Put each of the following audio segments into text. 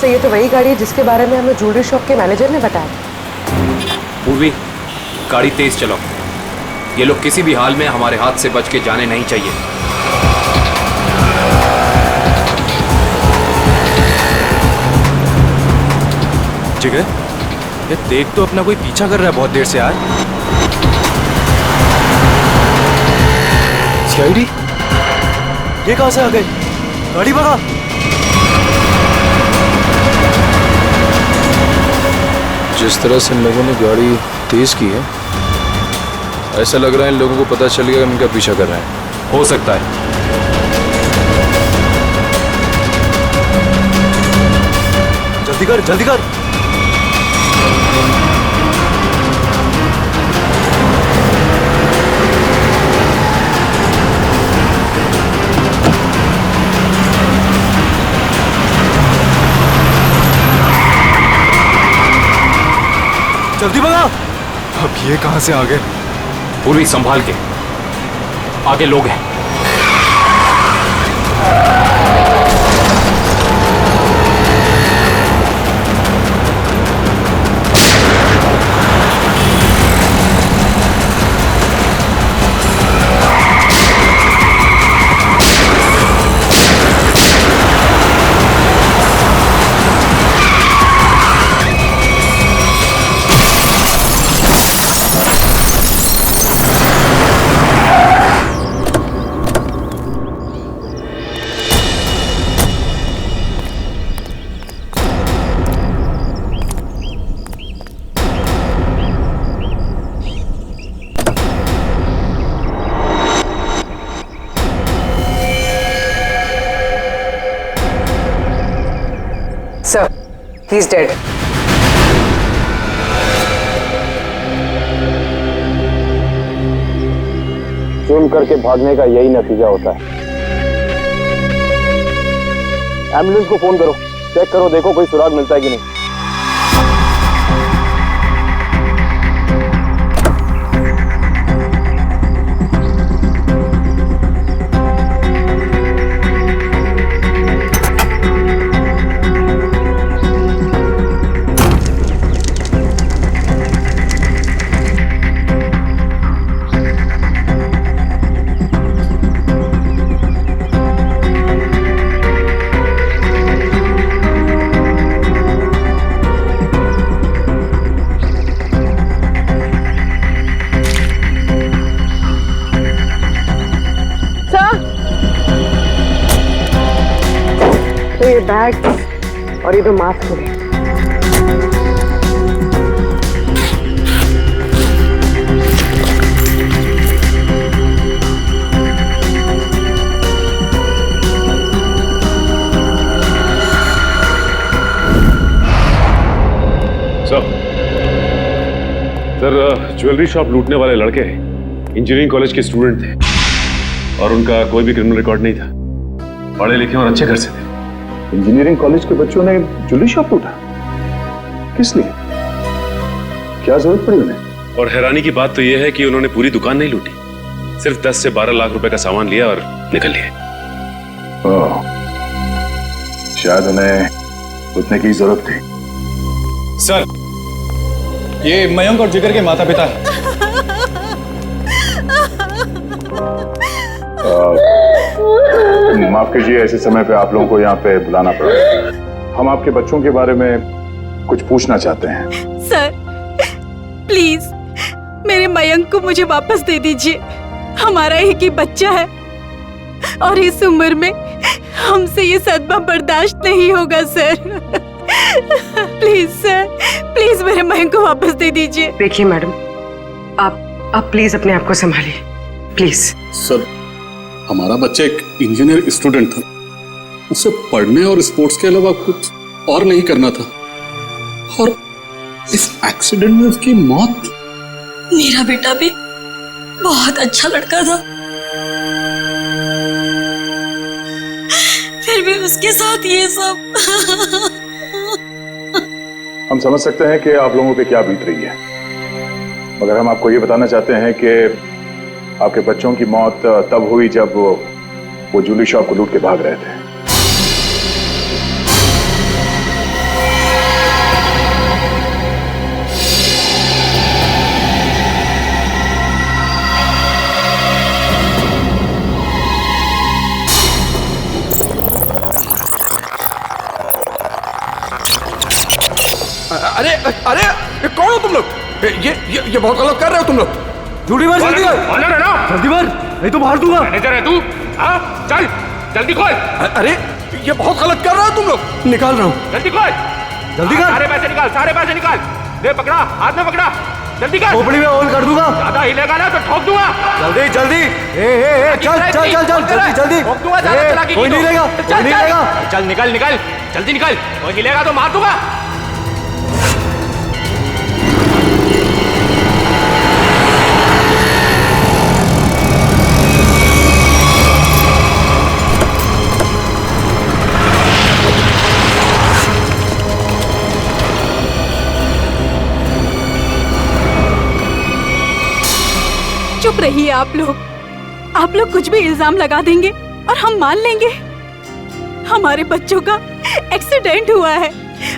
Sir ये तो वही गाड़ी है जिसके बारे में हमें ज्वेलरी शॉप के मैनेजर ने बताया। पूर्वी, गाड़ी तेज चलाओ। ये लोग किसी भी हाल में हमारे हाथ से बच के जाने नहीं चाहिए। जिगर, ये देख तो अपना कोई पीछा कर रहा है बहुत देर से यार। सीआईडी, ये कहां से आ गए? गाड़ी भगा। जिस तरह से इन लोगों ने गाड़ी तेज की है, ऐसा लग रहा है इन लोगों को पता चल गया कि इनका पीछा कर रहे हैं। हो सकता है। जल्दी कर, जल्दी कर। जल्दी भगा। अब ये कहां से आ गए? पूर्वी संभाल के, आगे लोग हैं। Sir, he's dead. जुर्म करके भागने का यही नतीजा होता है। एम्बुलेंस को फोन करो, चेक करो, देखो कोई सुराग मिलता है कि नहीं। तो ये बैग और ये दो मास्क हो गए। सर, ज्वेलरी शॉप लूटने वाले लड़के इंजीनियरिंग कॉलेज के स्टूडेंट थे और उनका कोई भी क्रिमिनल रिकॉर्ड नहीं था। पढ़े लिखे और अच्छे घर से थे। इंजीनियरिंग कॉलेज के बच्चों ने ज्वेलरी शॉप लूटा? किस लिए? क्या जरूरत पड़ी उन्हें? और हैरानी की बात तो यह है कि उन्होंने पूरी दुकान नहीं लूटी, सिर्फ 10 से 12 लाख रुपए का सामान लिया और निकल लिए। शायद उन्हें उतने की जरूरत थी। सर, ये मयंक और जिगर के माता पिता हैं। माफ कीजिए, ऐसे समय पे आप लोगों को यहाँ पे बुलाना पड़ा। हम आपके बच्चों के बारे में कुछ पूछना चाहते हैं। सर, प्लीज मेरे मयंक को मुझे वापस दे दीजिए। हमारा एक ही बच्चा है और इस उम्र में हमसे ये सदमा बर्दाश्त नहीं होगा सर। प्लीज सर, प्लीज मेरे मयंक को वापस दे दीजिए। देखिए मैडम, आप प्लीज अपने आप को संभालिए, प्लीज। सर, हमारा बच्चा एक इंजीनियर स्टूडेंट था, उसे पढ़ने और स्पोर्ट्स के अलावा कुछ और नहीं करना था और इस एक्सीडेंट में उसकी मौत। मेरा बेटा भी बहुत अच्छा लड़का था, फिर भी उसके साथ ये सब। हम समझ सकते हैं कि आप लोगों पे क्या बीत रही है, मगर हम आपको ये बताना चाहते हैं कि आपके बच्चों की मौत तब हुई जब वो ज्वेलरी शॉप को लूट के भाग रहे थे। ये बहुत गलत कर रहे हो तुम लोग। जल्दी मार, जल्दी मार, ऑनर है ना? जल्दी मार, नहीं तो मार दूंगा। मैनेजर है तू? हाँ, चल जल्दी खोल, अरे ये बहुत गलत कर रहे हो तुम लोग। निकाल रहा हूँ, जल्दी खोल, जल्दी कर। सारे पैसे निकाल, सारे पैसे निकाल। ले पकड़ा, हाथ में पकड़ा, जल्दी कर। खोपड़ी में होल कर दूंगा। ज्यादा हिलेगा ना तो ठोक दूंगा। जल्दी जल्दी, चल चल चल चल, जल्दी जल्दी। ठोक दूंगा, ज्यादा चलाकी की कोई नहीं तो। लेगा, चल, कोई नहीं चल। लेगा। चल निकल निकल, जल्दी निकल, कोई हिलेगा तो मार दूंगा। चुप रहिए आप लोग कुछ भी इल्जाम लगा देंगे और हम मान लेंगे। हमारे बच्चों का एक्सीडेंट हुआ है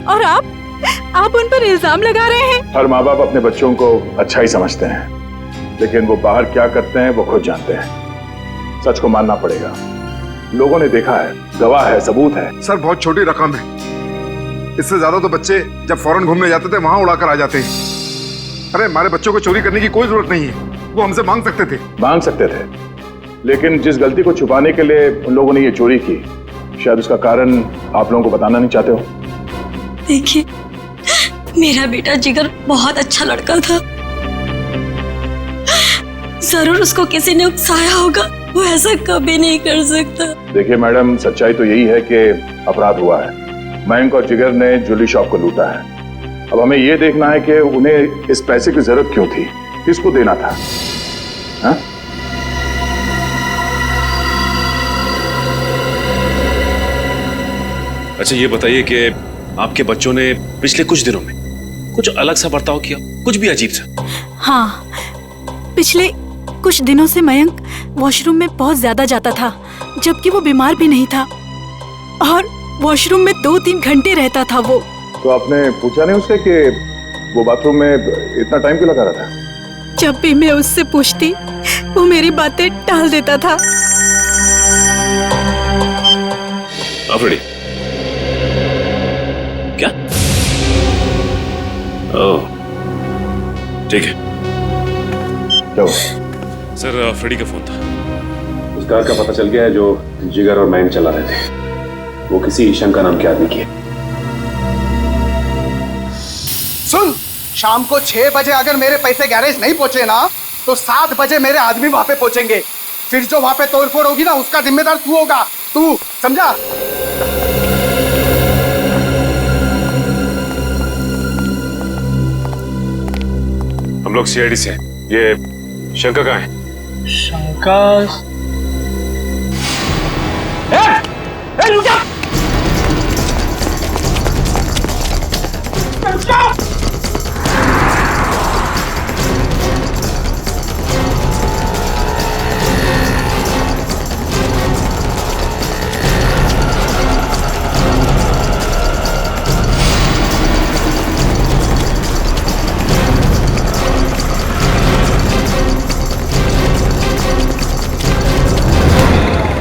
और आप उन पर इल्जाम लगा रहे हैं। हर माँ बाप अपने बच्चों को अच्छा ही समझते हैं, लेकिन वो बाहर क्या करते हैं वो खुद जानते हैं। सच को मानना पड़ेगा, लोगों ने देखा है, गवाह है, सबूत है। सर बहुत छोटी रकम है, इससे ज्यादा तो बच्चे जब फॉरेन घूमने जाते थे वहां उड़ाकर आ जाते हैं। अरे हमारे बच्चों को चोरी करने की कोई जरूरत नहीं है, वो हमसे मांग सकते थे। मांग सकते थे, लेकिन जिस गलती को छुपाने के लिए उन लोगों ने ये चोरी की, शायद उसका कारण आप लोगों को बताना नहीं चाहते हो। देखिए, मेरा बेटा जिगर बहुत अच्छा लड़का था, जरूर उसको किसी ने उकसाया होगा, वो ऐसा कभी नहीं कर सकता। देखिए मैडम, सच्चाई तो यही है कि अपराध हुआ है। मयंक और जिगर ने ज्वेलरी शॉप को लूटा है। अब हमें यह देखना है कि उन्हें इस पैसे की जरूरत क्यों थी, किसको देना था। हा? अच्छा ये बताइए कि आपके बच्चों ने पिछले कुछ दिनों में कुछ अलग सा बर्ताव किया, कुछ भी अजीब सा? हाँ, पिछले कुछ दिनों से मयंक वॉशरूम में बहुत ज्यादा जाता था, जबकि वो बीमार भी नहीं था, और वॉशरूम में 2-3 घंटे रहता था वो। तो आपने पूछा नहीं उससे कि वो बाथरूम में इतना टाइम क्यों लगा रहा था? जब भी मैं उससे पूछती, वो मेरी बातें टाल देता था। अफरीदी, क्या? ओह, ठीक है। क्या हुआ? सर, फ्रेडी का फोन था। उस कार का पता चल गया है जो जिगर और मयंक चला रहे थे। वो किसी शंका नाम के आदमी की है। सुन, शाम को 6 बजे अगर मेरे पैसे गैरेज नहीं पहुंचे ना, तो 7 बजे मेरे आदमी वहां पे पहुंचेंगे। फिर जो वहां पे तोड़फोड़ होगी ना, उसका जिम्मेदार तू होगा। तू समझा? हम लोग सीआईडी से हैं। ये शंका कहाँ है? शंका रुक जा! रुक जा!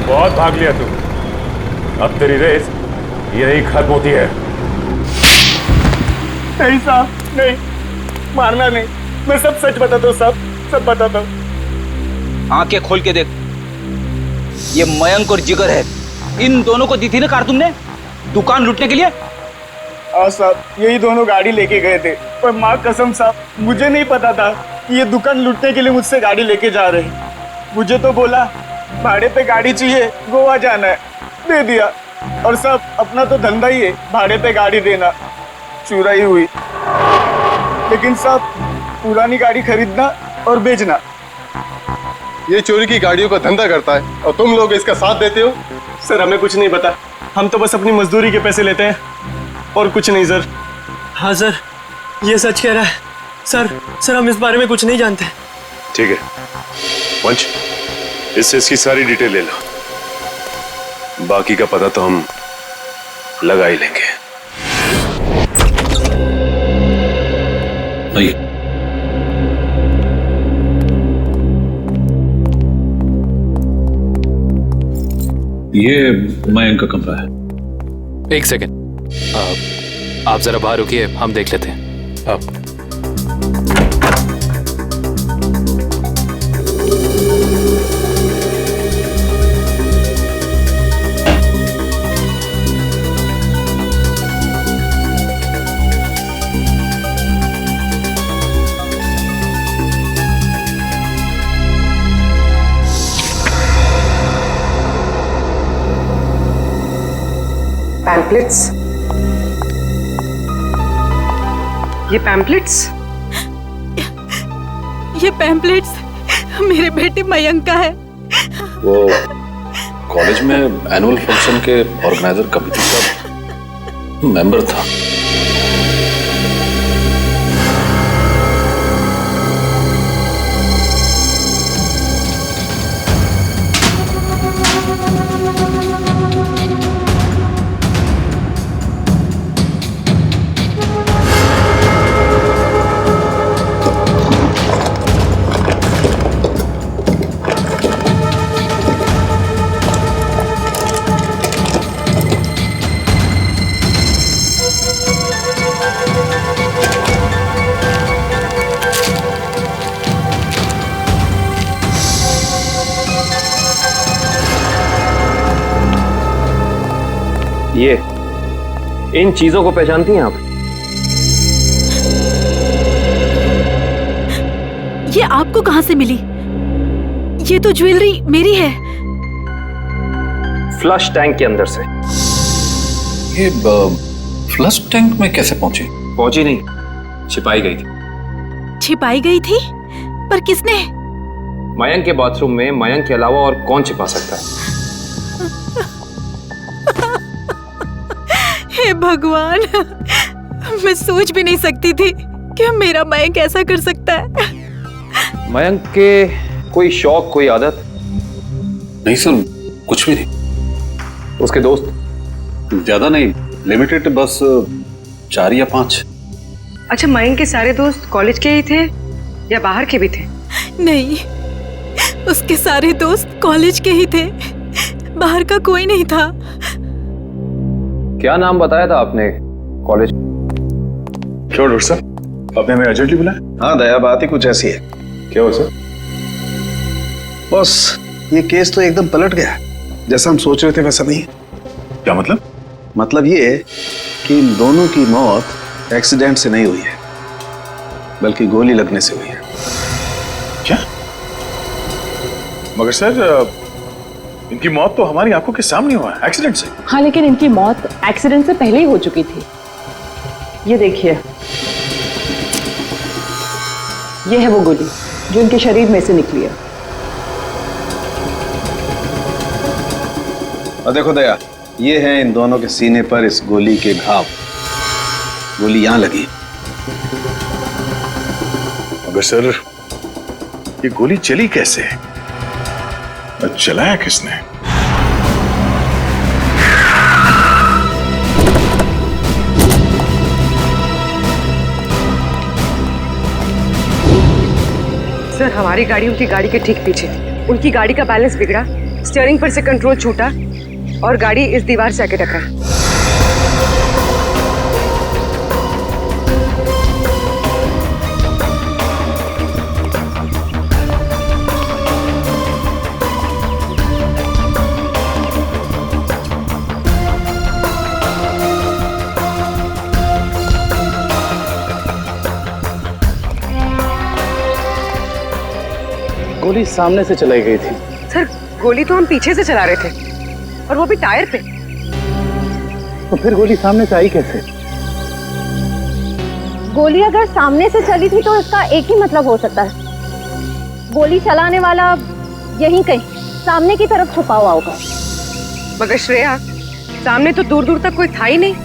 बहुत भाग लिया तू, अब तेरी रेस यही खत्म होती है। नहीं साहब, नहीं, मारना नहीं। मैं सब सच बताता हूँ साहब, सब बताता हूँ। आंखें खोल के देख, ये मयंक और जिगर है। इन दोनों को दी थी ना कार तुमने दुकान लूटने के लिए? हाँ साहब, यही दोनों गाड़ी लेके गए थे, पर माँ कसम साहब, मुझे नहीं पता था कि ये दुकान लूटने के लिए मुझसे गाड़ी लेके जा रहे हैं। मुझे तो बोला भाड़े पे गाड़ी चाहिए, गोवा जाना है, दे दिया। और साहब, अपना तो धंधा ही है भाड़े पे गाड़ी देना। चुराई हुई, लेकिन साहब पुरानी गाड़ी खरीदना और बेचना। ये चोरी की गाड़ियों का धंधा करता है और तुम लोग इसका साथ देते हो। सर, हमें कुछ नहीं पता, हम तो बस अपनी मजदूरी के पैसे लेते हैं और कुछ नहीं सर। हाँ सर, ये सच कह रहा है। सर हम इस बारे में कुछ नहीं जानते। ठीक है पंच, इससे इसकी सारी डिटेल ले लो, बाकी का पता तो हम लगा ही लेंगे। आइए। ये मयंक का कमरा है। एक सेकंड, आप जरा बाहर रुकिए, हम देख लेते हैं। आप पैम्पलेट्स, ये पैम्पलेट्स, ये पैम्पलेट्स मेरे बेटे मयंक का है। वो कॉलेज में एनुअल फंक्शन के ऑर्गेनाइजर कमेटी का मेंबर था। ये इन चीजों को पहचानती हैं आप? ये आपको कहां से मिली? ये तो ज्वेलरी मेरी है। फ्लश टैंक के अंदर से। ये फ्लश टैंक में कैसे पहुंची? पहुंची नहीं, छिपाई गई थी। छिपाई गई थी? पर किसने? मयंक के बाथरूम में मयंक के अलावा और कौन छिपा सकता है? हे भगवान, मैं सोच भी नहीं सकती थी कि मेरा मयंक ऐसा कर सकता है। मयंक के कोई शौक, कोई आदत? नहीं सर, कुछ भी नहीं। उसके दोस्त? ज्यादा नहीं, लिमिटेड, बस 4 या 5। अच्छा, मयंक के सारे दोस्त कॉलेज के ही थे या बाहर के भी थे? नहीं, उसके सारे दोस्त कॉलेज के ही थे, बाहर का कोई नहीं था। क्या नाम बताया था आपने कॉलेज? क्यों डॉक्टर साहब, आपने हमें अर्जेंटली बुलाया? हाँ दया, बात ही कुछ ऐसी है। क्या हुआ सर? बॉस, ये केस तो एकदम पलट गया। जैसा हम सोच रहे थे वैसा नहीं। क्या मतलब? मतलब ये कि इन दोनों की मौत एक्सीडेंट से नहीं हुई है, बल्कि गोली लगने से हुई है। क्या? मगर सर, इनकी मौत तो हमारी आंखों के सामने हुआ है, एक्सीडेंट से। हाँ, लेकिन इनकी मौत एक्सीडेंट से पहले ही हो चुकी थी। ये देखिए, ये है वो गोली जो इनके शरीर में से निकली है। और देखो दया, ये है इन दोनों के सीने पर इस गोली के घाव। गोली यहां लगी। मगर सर, ये गोली चली कैसे? चलाया किसने? सर, हमारी गाड़ी उनकी गाड़ी के ठीक पीछे थी। उनकी गाड़ी का बैलेंस बिगड़ा, स्टीयरिंग पर से कंट्रोल छूटा और गाड़ी इस दीवार से आके टकरा। गोली सामने से चलाई गई थी। सर, गोली तो हम पीछे से चला रहे थे और वो भी टायर पे। तो फिर गोली सामने से आई कैसे? गोली अगर सामने से चली थी तो इसका एक ही मतलब हो सकता है, गोली चलाने वाला यहीं कहीं सामने की तरफ छुपा हुआ होगा। मगर श्रेया, सामने तो दूर दूर तक कोई था ही नहीं।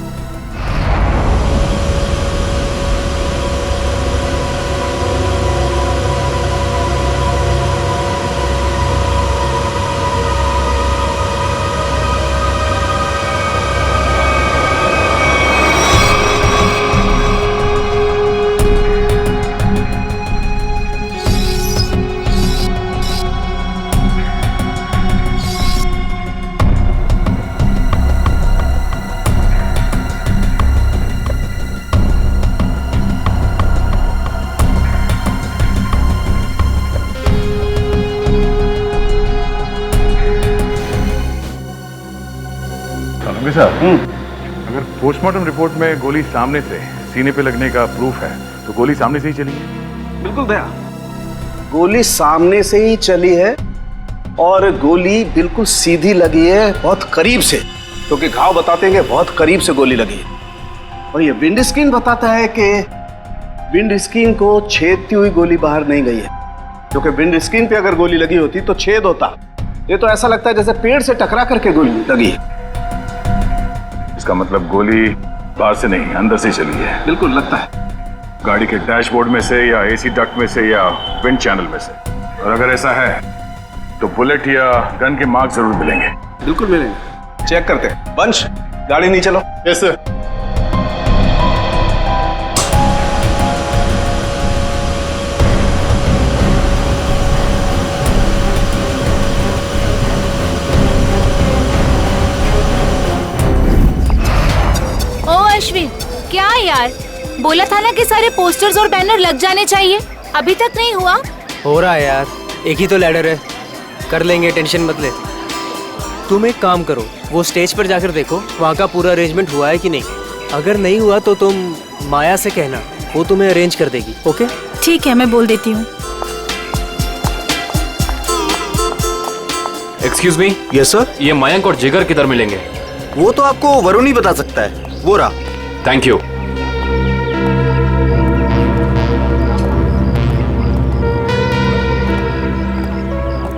अगर पोस्टमार्टम रिपोर्ट में गोली सामने से सीने पे लगने का प्रूफ है तो गोली सामने से ही चली है। बिल्कुल दया, गोली सामने से ही चली है और गोली बिल्कुल सीधी लगी है, बहुत करीब से। क्योंकि घाव बताते हैं कि बहुत करीब से गोली लगी है, और ये विंड स्क्रीन बताता है कि विंड स्क्रीन को छेदती हुई गोली बाहर नहीं गई है, क्योंकि विंड स्क्रीन पे अगर गोली लगी होती तो छेद होता। ये तो ऐसा लगता है जैसे पेड़ से टकरा करके गोली लगी है। इसका मतलब गोली बाहर से नहीं, अंदर से चली है। बिल्कुल लगता है गाड़ी के डैशबोर्ड में से या एसी डक्ट में से या विंड चैनल में से। और अगर ऐसा है तो बुलेट या गन के मार्क जरूर मिलेंगे। बिल्कुल मिलेंगे, चेक करते हैं। वंश, गाड़ी नहीं चलो। Yes sir. ओ अश्विन, क्या यार, बोला था ना कि सारे पोस्टर्स और बैनर लग जाने चाहिए, अभी तक नहीं हुआ। हो रहा है यार, एक ही तो लैडर है, कर लेंगे, टेंशन मत ले। तुम एक काम करो, वो स्टेज पर जाकर देखो वहाँ का पूरा अरेंजमेंट हुआ है कि नहीं। अगर नहीं हुआ तो तुम माया से कहना, वो तुम्हें अरेंज कर देगी। ओके ठीक है, मैं बोल देती हूँ। Excuse me. Yes sir. ये मयंक और जिगर किधर मिलेंगे? वो तो आपको वरुण ही बता सकता है, वो रहा। Thank you.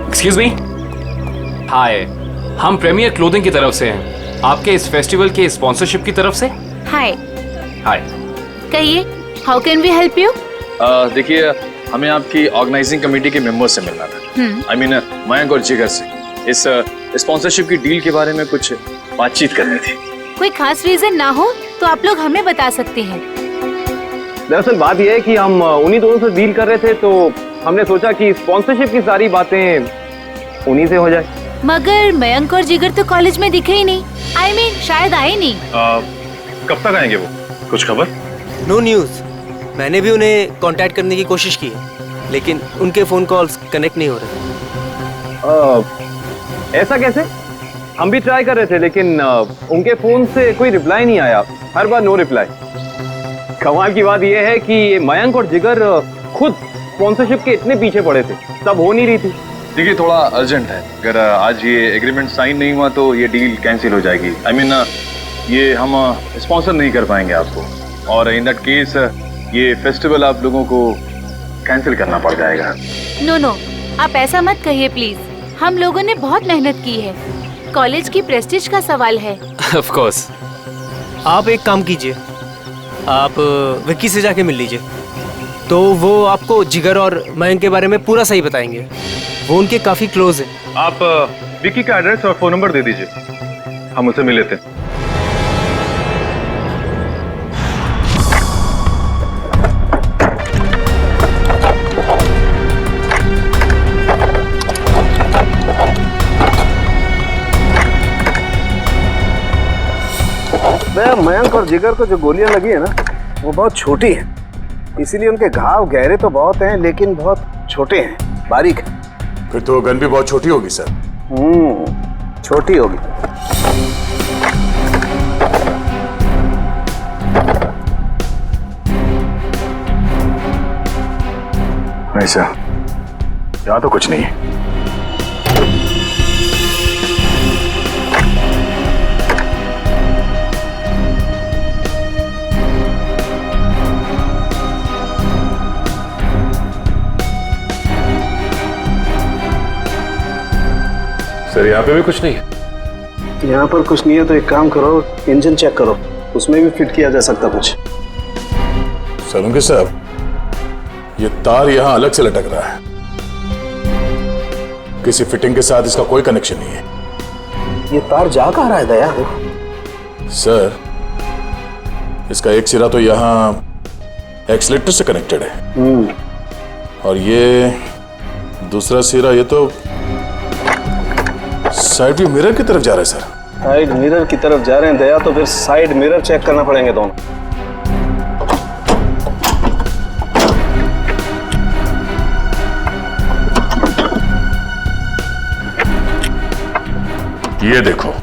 Excuse me. Hi, हम प्रीमियर क्लोथिंग की तरफ से हैं, आपके इस फेस्टिवल के स्पॉन्सरशिप की तरफ से। हाय। हाय। कहिए, how can we help you? देखिए, हमें आपकी ऑर्गेनाइजिंग कमेटी के मेंबर से मिलना था। आई मीन मयंक और जिगर से इस स्पॉन्सरशिप की डील के बारे में कुछ बातचीत करनी थी। कोई खास रीजन ना हो तो आप लोग हमें बता सकते हैं। दरअसल बात यह है कि हम उन्हीं दोनों से डील कर रहे थे, तो हमने सोचा कि स्पॉन्सरशिप की सारी बातें उन्हीं से हो जाए। मगर मयंक और जिगर तो कॉलेज में दिखे ही नहीं। I mean, शायद आए नहीं। कब तक आएंगे वो, कुछ खबर? No news. मैंने भी उन्हें कांटेक्ट करने की कोशिश की है, लेकिन उनके फोन कॉल्स कनेक्ट नहीं हो रहे। ऐसा कैसे? हम भी ट्राई कर रहे थे, लेकिन उनके फोन से कोई रिप्लाई नहीं आया, हर बार नो रिप्लाई। कमाल की बात यह है कि मयंक और जिगर खुद स्पॉन्सरशिप के इतने पीछे पड़े थे, तब हो नहीं रही थी। देखिए, थोड़ा अर्जेंट है, अगर आज ये एग्रीमेंट साइन नहीं हुआ तो ये डील कैंसिल हो जाएगी। आई मीन ये हम स्पॉन्सर नहीं कर पाएंगे आपको, और इन दैट केस ये फेस्टिवल आप लोगों को कैंसिल करना पड़ जाएगा। नो, आप ऐसा मत कहिए प्लीज, हम लोगों ने बहुत मेहनत की है, कॉलेज की प्रेस्टीज का सवाल है। Of course. आप एक काम कीजिए, आप विक्की से जाके मिल लीजिए, तो वो आपको जिगर और मयंक के बारे में पूरा सही बताएंगे। वो उनके काफी क्लोज है। आप विक्की का एड्रेस और फोन नंबर दे दीजिए, हम उसे मिल लेते हैं। मयंक और जिगर को जो गोलियां लगी है ना, वो बहुत छोटी है, इसीलिए उनके घाव गहरे तो बहुत हैं, लेकिन बहुत छोटे हैं, बारीक है। फिर तो गन भी बहुत छोटी होगी सर। छोटी होगी। नहीं सर, यहाँ तो कुछ नहीं है। सर, यहाँ पे भी कुछ नहीं है। यहाँ पर कुछ नहीं है तो एक काम करो, इंजन चेक करो, उसमें भी फिट किया जा सकता कुछ। सलूंगे साहब, ये तार यहाँ अलग से लटक रहा है, किसी फिटिंग के साथ इसका कोई कनेक्शन नहीं है। ये तार जा कहाँ रहा है दया? सर, इसका एक सिरा तो यहाँ एक्सीलेटर से कनेक्टेड है, और ये दूसरा सिरा ये तो साइड व्यू मिरर की तरफ जा रहा है सर। साइड मिरर की तरफ जा रहे हैं दया, तो फिर साइड मिरर चेक करना पड़ेंगे दोनों। ये देखो,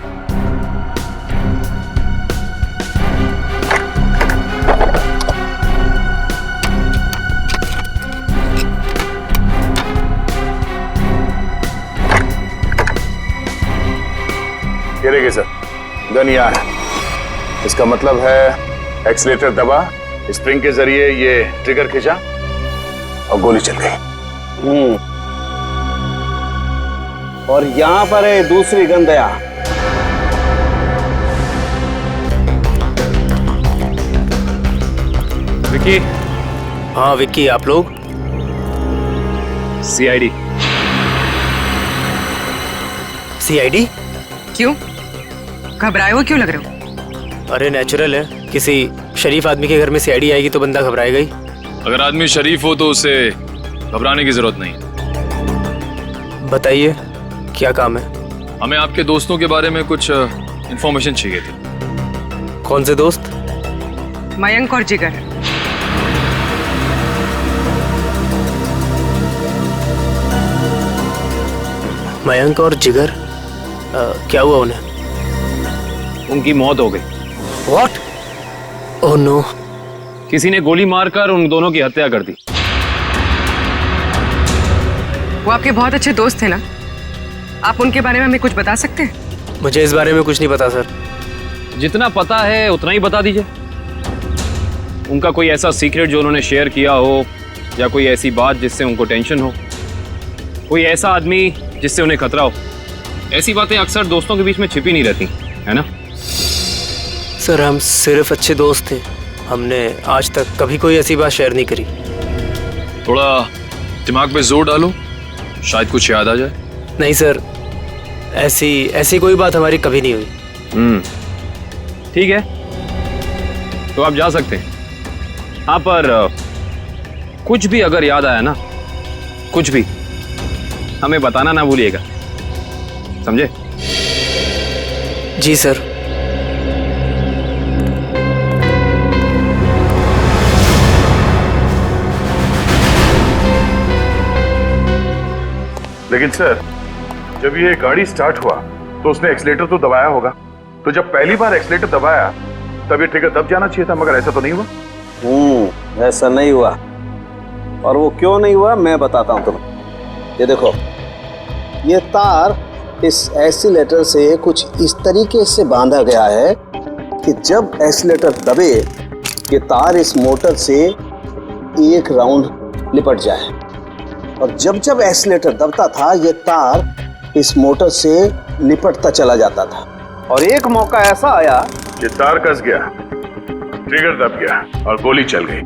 ये देखिए सर, गन यहाँ है। इसका मतलब है एक्सीलेटर दबा, स्प्रिंग के जरिए ये ट्रिगर खींचा और गोली चल गई। और यहाँ पर है दूसरी गन दया। विकी। हाँ विक्की, आप लोग? सीआईडी। सीआईडी? क्यों? घबराए हो क्यों लग रहे हो? अरे नेचुरल है, किसी शरीफ आदमी के घर में सीआईडी आएगी तो बंदा घबराएगा ही। अगर आदमी शरीफ हो तो उसे घबराने की जरूरत नहीं। बताइए क्या काम है? हमें आपके दोस्तों के बारे में कुछ इंफॉर्मेशन चाहिए थी। कौन से दोस्त? मयंक और जिगर। मयंक और जिगर? क्या हुआ उन्हें? उनकी मौत हो गई। What? Oh no! किसी ने गोली मारकर उन दोनों की हत्या कर दी। वो आपके बहुत अच्छे दोस्त थे ना? आप उनके बारे में हमें कुछ बता सकते हैं? मुझे इस बारे में कुछ नहीं पता सर। जितना पता है उतना ही बता दीजिए। उनका कोई ऐसा सीक्रेट जो उन्होंने शेयर किया हो, या कोई ऐसी बात जिससे उनको टेंशन हो, कोई ऐसा आदमी जिससे उन्हें खतरा हो। ऐसी बातें अक्सर दोस्तों के बीच में छिपी नहीं रहती, है ना? सर हम सिर्फ अच्छे दोस्त थे, हमने आज तक कभी कोई ऐसी बात शेयर नहीं करी। थोड़ा दिमाग पे जोर डालो, शायद कुछ याद आ जाए। नहीं सर, ऐसी कोई बात हमारी कभी नहीं हुई। ठीक है, तो आप जा सकते हैं। हाँ, पर कुछ भी अगर याद आया ना, कुछ भी, हमें बताना ना भूलिएगा, समझे? जी सर। लेकिन सर, जब ये गाड़ी स्टार्ट हुआ तो उसने एक्सीलेटर तो दबाया होगा, तो जब पहली बार एक्सीलेटर दबाया तब ये ट्रिगर दब जाना चाहिए था, मगर ऐसा तो नहीं हुआ। ऐसा नहीं हुआ। और वो क्यों नहीं हुआ मैं बताता हूं तुम्हें। ये देखो, ये तार इस एक्सीलेटर से कुछ इस तरीके से बांधा गया है कि जब एक्सीलेटर दबे ये तार इस मोटर से एक राउंड लिपट जाए, और जब जब एक्सीलेटर दबता था ये तार इस मोटर से लिपटता चला जाता था। और एक मौका ऐसा आया कि तार कस गया, ट्रिगर दब गया और गोली चल गई।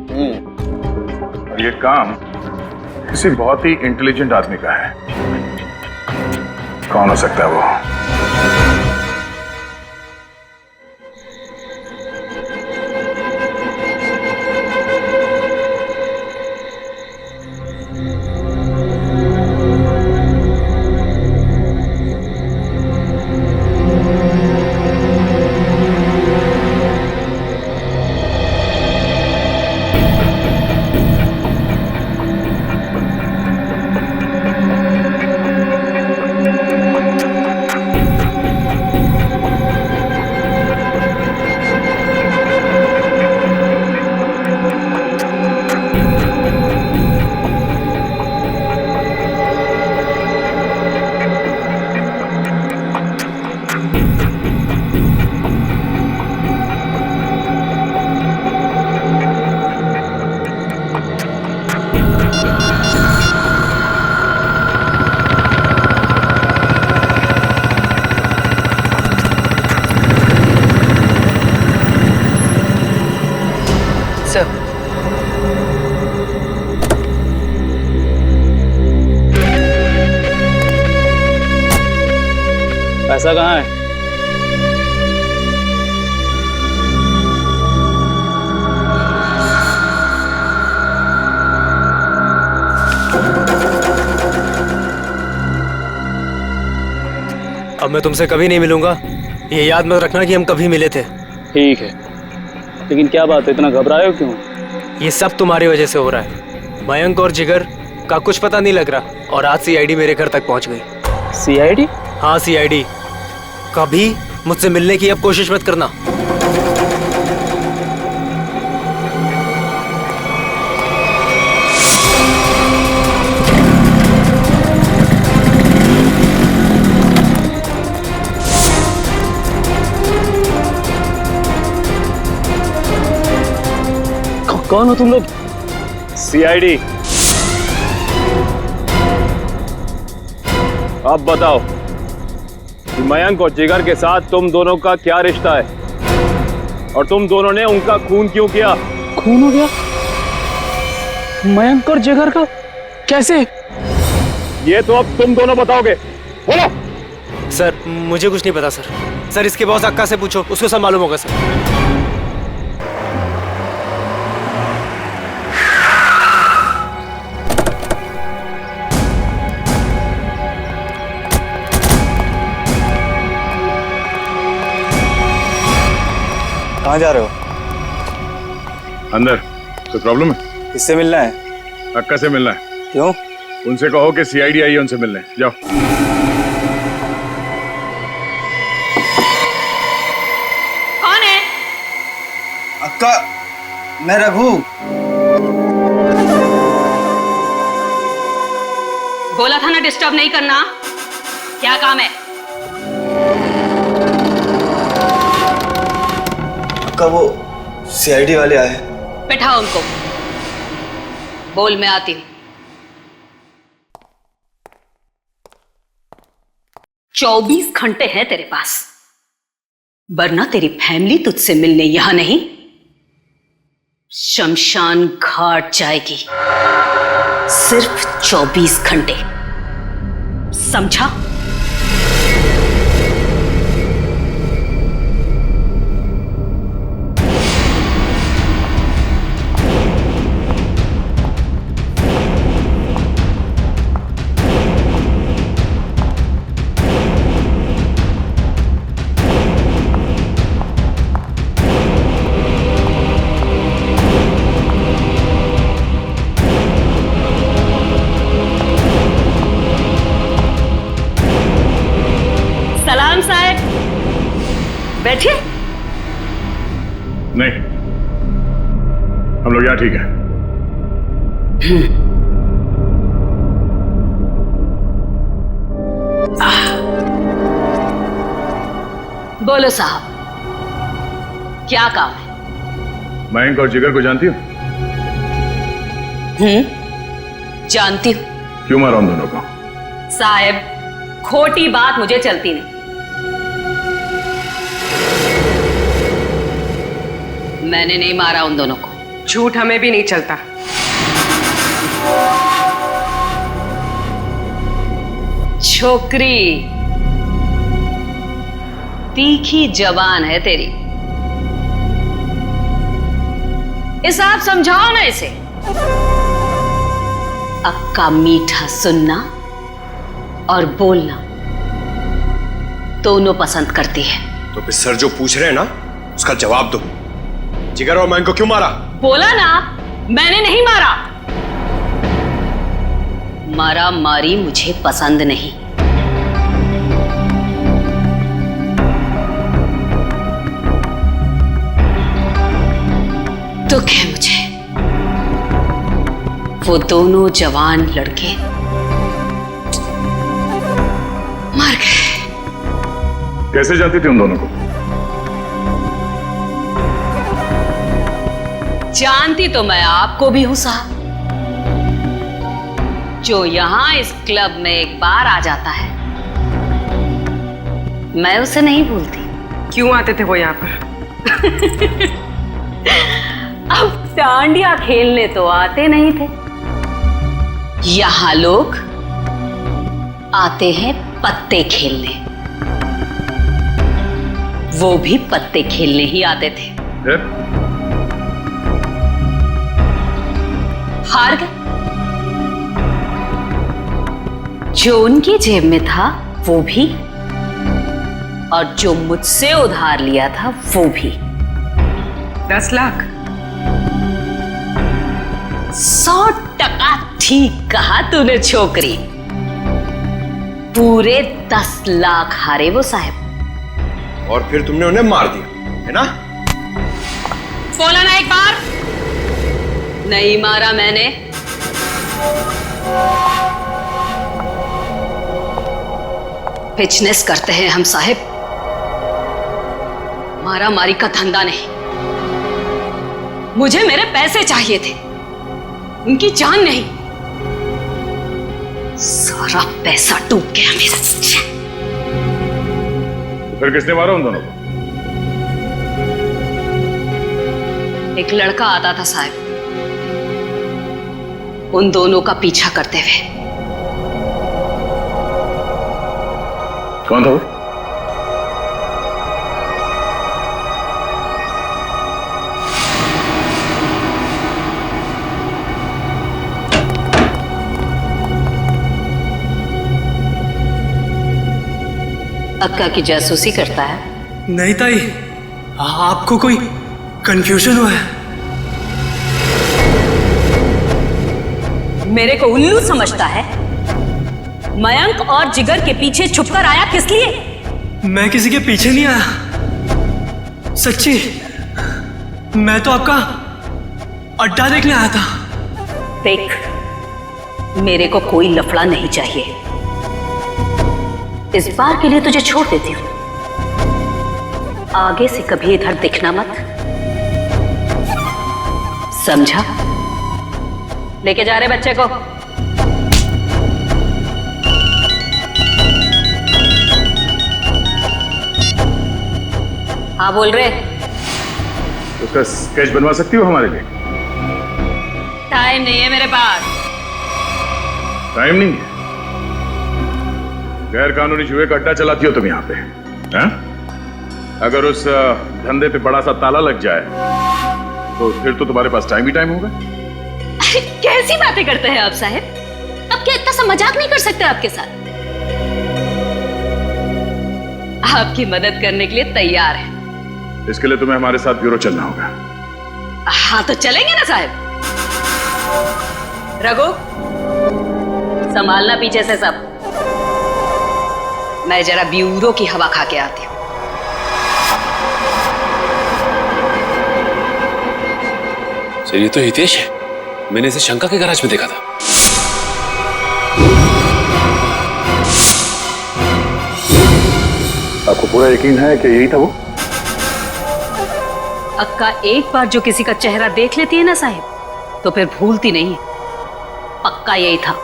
और ये काम किसी बहुत ही इंटेलिजेंट आदमी का है। कौन हो सकता है वो? पैसा कहाँ है? अब मैं तुमसे कभी नहीं मिलूंगा, ये याद मत रखना कि हम कभी मिले थे। ठीक है, लेकिन क्या बात है, इतना घबराए हो क्यों? ये सब तुम्हारी वजह से हो रहा है। मयंक और जिगर का कुछ पता नहीं लग रहा, और आज सीआईडी मेरे घर तक पहुंच गई। सीआईडी? हाँ सीआईडी। कभी मुझसे मिलने की अब कोशिश मत करना। कौन हो तुम लोग? सीआईडी। अब बताओ कि मयंक और जिगर के साथ तुम दोनों का क्या रिश्ता है और तुम दोनों ने उनका खून क्यों किया? खून हो गया? मयंक और जिगर का कैसे? ये तो अब तुम दोनों बताओगे। बोलो। सर मुझे कुछ नहीं पता सर। सर इसके बॉस अक्का से पूछो, उसको सब मालूम होगा सर। कहाँ जा रहे हो? अंदर। कोई प्रॉब्लम है? किससे मिलना है? अक्का से मिलना है। क्यों? उनसे कहो कि सीआईडी आई है उनसे मिलने। जाओ। कौन है? अक्का, मैं रघु। बोला था ना डिस्टर्ब नहीं करना। क्या काम है? अक्का वो सीआईडी वाले आए। बैठाओ उनको। बोल, मैं आती हूँ। 24 घंटे हैं तेरे पास, वरना तेरी फैमिली तुझसे मिलने यहां नहीं, शमशान घाट जाएगी। सिर्फ 24 घंटे, समझा? बैठिए। नहीं, हम लोग यहाँ ठीक है। बोलो साहब, क्या काम है? मयंक और जिगर को जानती हो? जानती हूँ। क्यों मारा उन दोनों को? साहब, खोटी बात मुझे चलती नहीं। मैंने नहीं मारा उन दोनों को। झूठ हमें भी नहीं चलता। छोकरी तीखी जबान है तेरी, इसे आप समझाओ ना इसे। अक्का मीठा सुनना और बोलना दोनों पसंद करती है। तो फिर सर जो पूछ रहे हैं ना उसका जवाब दो। जिगर और मयंक को क्यों मारा? बोला ना, मैंने नहीं मारा। मारा मारी मुझे पसंद नहीं। दुख है मुझे, वो दोनों जवान लड़के मर गए। कैसे जानती थी उन दोनों को? जानती तो मैं आपको भी हूं साहब। जो यहां इस क्लब में एक बार आ जाता है, मैं उसे नहीं भूलती। क्यों आते थे वो यहाँ पर? अब डांडिया खेलने तो आते नहीं थे। यहां लोग आते हैं पत्ते खेलने। वो भी पत्ते खेलने ही आते थे। हार गए। जो उनकी जेब में था वो भी, और जो मुझसे उधार लिया था वो भी। 10 लाख। 100% ठीक कहा तूने छोकरी। पूरे 10 लाख हारे वो साहब। और फिर तुमने उन्हें मार दिया, है ना? बोला ना एक बार। नहीं मारा मैंने। बिजनेस करते हैं हम साहब, मारा मारी का धंधा नहीं। मुझे मेरे पैसे चाहिए थे, उनकी जान नहीं। सारा पैसा डूब गया मेरा। फिर किसने मारा उन दोनों को? एक लड़का आता था साहब, उन दोनों का पीछा करते हुए। कौन था वो? अक्का की जासूसी करता है? नहीं ताई, आपको कोई कंफ्यूजन हुआ है? मेरे को उल्लू समझता है? मयंक और जिगर के पीछे छुपकर आया किस लिए? मैं किसी के पीछे नहीं आया, सच्ची। मैं तो आपका अड्डा देखने आया था। देख, मेरे को कोई लफड़ा नहीं चाहिए। इस बार के लिए तुझे छोड़ देती हूं, आगे से कभी इधर दिखना मत, समझा? लेके जा रहे बच्चे को। हाँ बोल रहे। उसका स्केच बनवा सकती हो हमारे लिए? टाइम नहीं है मेरे पास। टाइम नहीं है? गैर कानूनी जुए का अड्डा चलाती हो तुम यहाँ पे, हैं? अगर उस धंधे पे बड़ा सा ताला लग जाए तो फिर तो तुम्हारे पास टाइम ही टाइम होगा। कैसी बातें करते हैं आप साहब? अब क्या इतना सा मजाक नहीं कर सकते आपके साथ? आपकी मदद करने के लिए तैयार है। इसके लिए तुम्हें हमारे साथ ब्यूरो चलना होगा। हाँ तो चलेंगे ना साहब। रघु, संभालना पीछे से सब। मैं जरा ब्यूरो की हवा खा के आती हूँ। सर ये तो हितेश है, मैंने इसे शंका के गैराज में देखा था। आपको पूरा यकीन है कि यही था वो? अक्का एक बार जो किसी का चेहरा देख लेती है ना साहिब, तो फिर भूलती नहीं। पक्का यही था।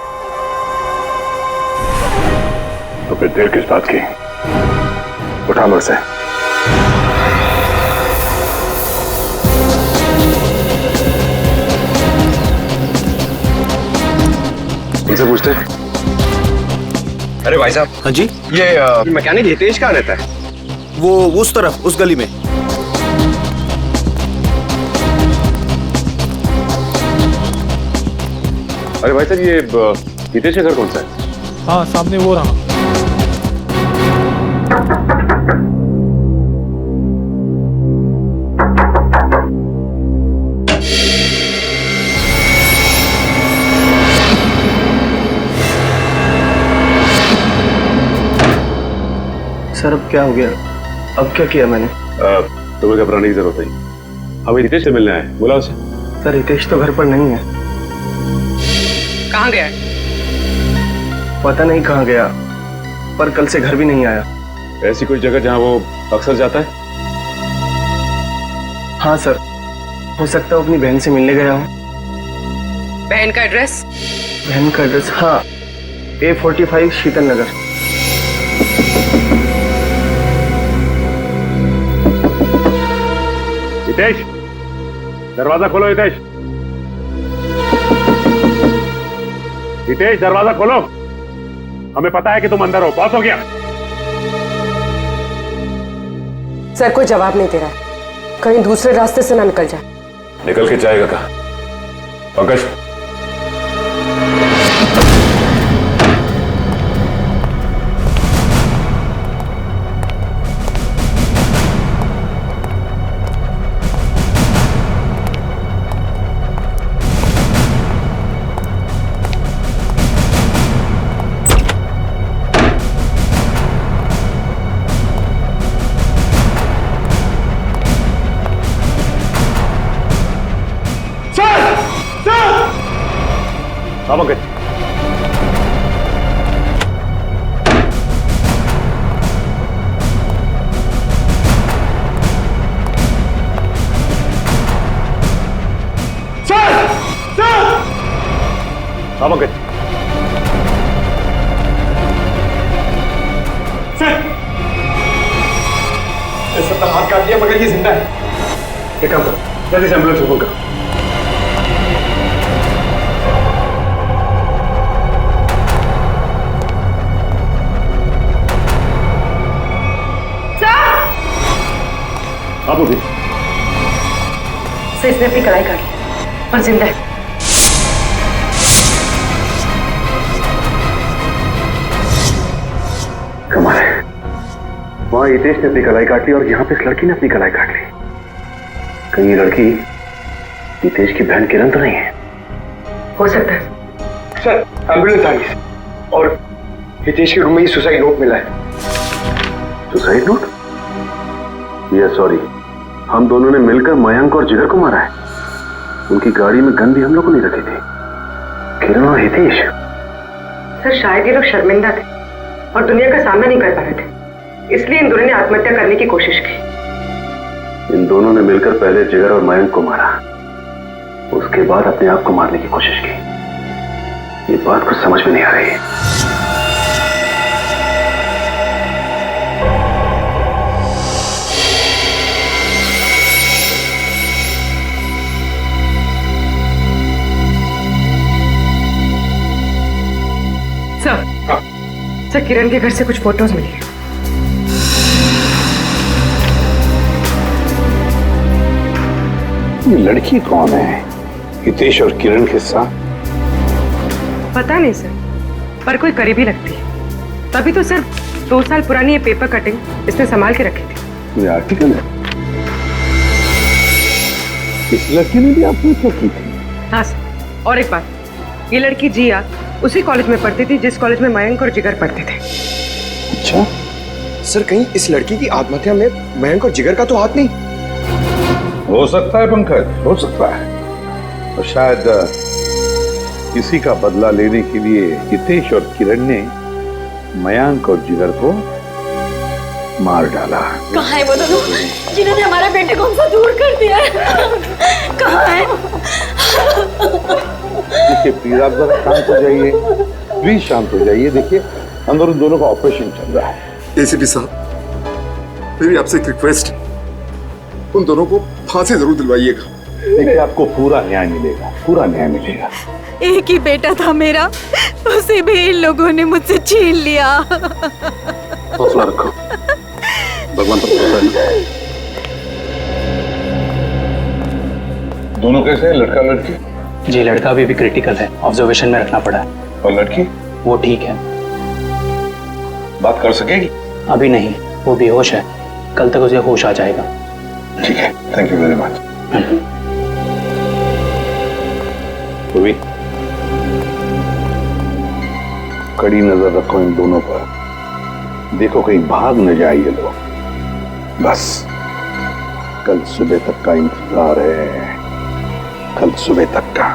तो फिर देर किस बात की? उठा लो इसे। इनसे पूछते हैं। अरे भाई साहब। हाँ जी। ये मैकेनिक हितेश कहाँ रहता है? वो उस तरफ, उस गली में। अरे भाई साहब, ये हितेश का घर कौन सा है? हाँ सामने वो रहा। सर अब क्या हो गया? अब क्या किया मैंने? तुम्हें घबराने की जरूरत नहीं, हमें हितेश से मिलना है, बुला उसे। सर हितेश तो घर पर नहीं है। कहाँ गया है? पता नहीं कहाँ गया, पर कल से घर भी नहीं आया। ऐसी कोई जगह जहाँ वो अक्सर जाता है? हाँ सर, हो सकता है अपनी बहन से मिलने गया हूँ। बहन का एड्रेस? बहन का एड्रेस, हाँ, A45 शीतल नगर। हितेश, दरवाजा खोलो। हितेश, हितेश दरवाजा खोलो। हमें पता है कि तुम अंदर हो। बहुत हो गया। सर कोई जवाब नहीं दे रहा है, कहीं दूसरे रास्ते से ना निकल जाए। निकल के जाएगा कहाँ? पंकज, सर! भैया पकड़िए, जिंदा है। एक काम करो, जल्दी से एम्बुलेंस को फोन करो। आप उठिए। सर इसने अपनी कलाई काट ली और जिंदा है। कमाल है, वहां हितेश ने अपनी कलाई काट ली और यहाँ पे इस लड़की ने अपनी कलाई काट ली। कहीं ये लड़की हितेश की बहन किरण तो नहीं है? हो सकता है। सर एम्बुलेंस आ गई सर, और हितेश के रूम में ही सुसाइड नोट मिला है। Suicide note? यस सॉरी, हम दोनों ने मिलकर मयंक और जिगर को मारा है। उनकी गाड़ी में गन भी हम लोगों ने रखी थी, किरण और हितेश। सर शायद ये लोग शर्मिंदा थे और दुनिया का सामना नहीं कर पा रहे थे, इसलिए इन दोनों ने आत्महत्या करने की कोशिश की। इन दोनों ने मिलकर पहले जिगर और मयंक को मारा, उसके बाद अपने आप को मारने की कोशिश की। ये बात कुछ समझ में नहीं आ रही है। सर किरण के घर से कुछ फोटोज मिली है। ये लड़की कौन है हितेश और किरण के साथ? पता नहीं सर, पर कोई करीबी लगती है। तभी तो सर 2 साल पुरानी ये पेपर कटिंग इसने संभाल के रखी थी। ये आर्टिकल है, इस लड़की ने भी आत्महत्या की थी? हाँ सर, और एक बात, ये लड़की जिया उसी कॉलेज में पढ़ती थी जिस कॉलेज में मयंक और जिगर पढ़ते थे। अच्छा सर, कहीं इस लड़की की आत्महत्या में मयंक और जिगर का तो हाथ नहीं? हो सकता है पंकज, हो सकता है। और शायद किसी का बदला लेने के लिए हितेश और किरण ने मयंक और जिगर को मार डाला। कहाँ है वो दोनों जिन्होंने हमारे बेटे को हमसे दूर कर दिया है? कहाँ है? देखिए प्लीज आप जरा शांत हो जाइए, प्लीज शांत हो जाइए। देखिए अंदर उन दोनों का ऑपरेशन चल रहा है। एसीपी साहब, मेरी आपसे एक रिक्वेस्ट, उन दोनों को फांसी जरूर दिलवाइएगा। देखिए आपको पूरा न्याय मिलेगा, पूरा न्याय मिलेगा। एक ही बेटा था मेरा, उसे भी इन लोगों ने मुझसे छीन लिया। हौसला रखो, भगवान पर भरोसा है। दोनों कैसे हैं, लड़का लड़की? जी लड़का अभी भी क्रिटिकल है, ऑब्जर्वेशन में रखना पड़ा है। और लड़की? वो ठीक है। बात कर सकेगी? अभी नहीं, वो बेहोश है, कल तक उसे होश आ जाएगा। ठीक है, थैंक यू वेरी मच। कड़ी नजर रखो इन दोनों पर, देखो कहीं भाग न जाए ये लोग। बस कल सुबह तक का इंतजार है, कल सुबह तक का।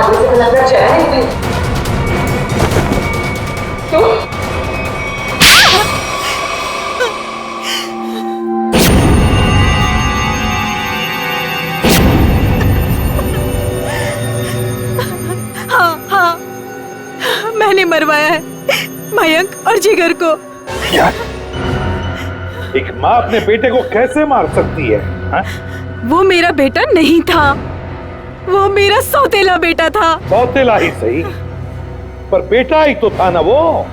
अभी से लगा जाए नहीं क्यों? हाँ, मैंने मरवाया है मयंक और जिगर को। एक माँ अपने बेटे को कैसे मार सकती है हा? वो मेरा बेटा नहीं था, वो मेरा सौतेला बेटा था। सौतेला ही सही, पर बेटा ही तो था ना वो।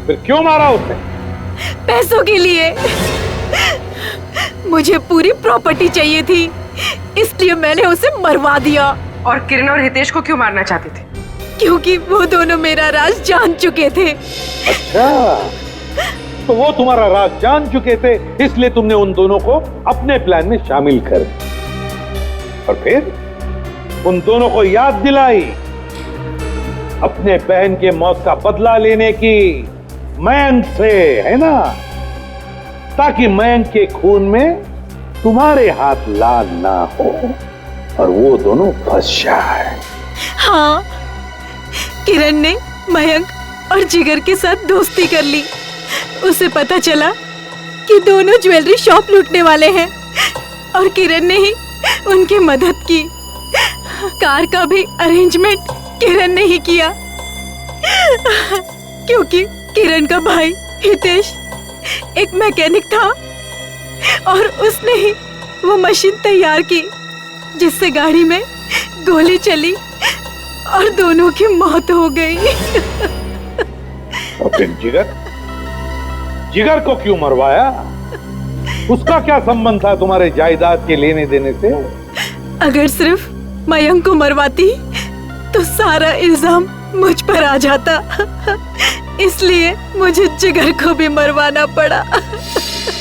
फिर क्यों मारा उसने? पैसों के लिए। मुझे पूरी प्रॉपर्टी चाहिए थी, इसलिए मैंने उसे मरवा दिया। और किरण और हितेश को क्यों मारना चाहते थे? क्योंकि वो दोनों मेरा राज जान चुके थे। अच्छा, तो वो तुम्हारा राज जान चुके थे, इसलिए तुमने उन दोनों को अपने प्लान में शामिल कर दिया। और फिर उन दोनों को याद दिलाई अपने बहन के मौत का बदला लेने की मयंक से, है ना? ताकि मयंक के खून में तुम्हारे हाथ लाल ना हो और वो दोनों फंस जाए। हाँ, किरण ने मयंक और जिगर के साथ दोस्ती कर ली। उसे पता चला कि दोनों ज्वेलरी शॉप लूटने वाले हैं और किरण ने ही उनकी मदद की। कार का भी अरेंजमेंट किरण ने ही किया, क्योंकि किरण का भाई हितेश एक मैकेनिक था और उसने ही वो मशीन तैयार की जिससे गाड़ी में गोली चली और दोनों की मौत हो गई। और फिर जिगर को क्यों मरवाया? उसका क्या संबंध था तुम्हारे जायदाद के लेने देने से? अगर सिर्फ मयंक को मरवाती तो सारा इल्जाम मुझ पर आ जाता, इसलिए मुझे जिगर को भी मरवाना पड़ा।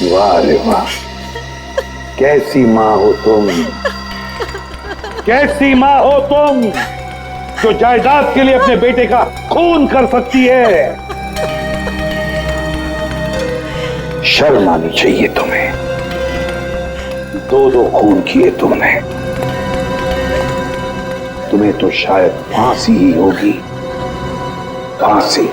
वाह रे वाह, कैसी माँ हो तुम, कैसी माँ हो तुम जो जायदाद के लिए अपने बेटे का खून कर सकती है। शर्म आनी चाहिए तुम्हें, दो खून किए तुमने। तुम्हें तो शायद फांसी ही होगी, फांसी।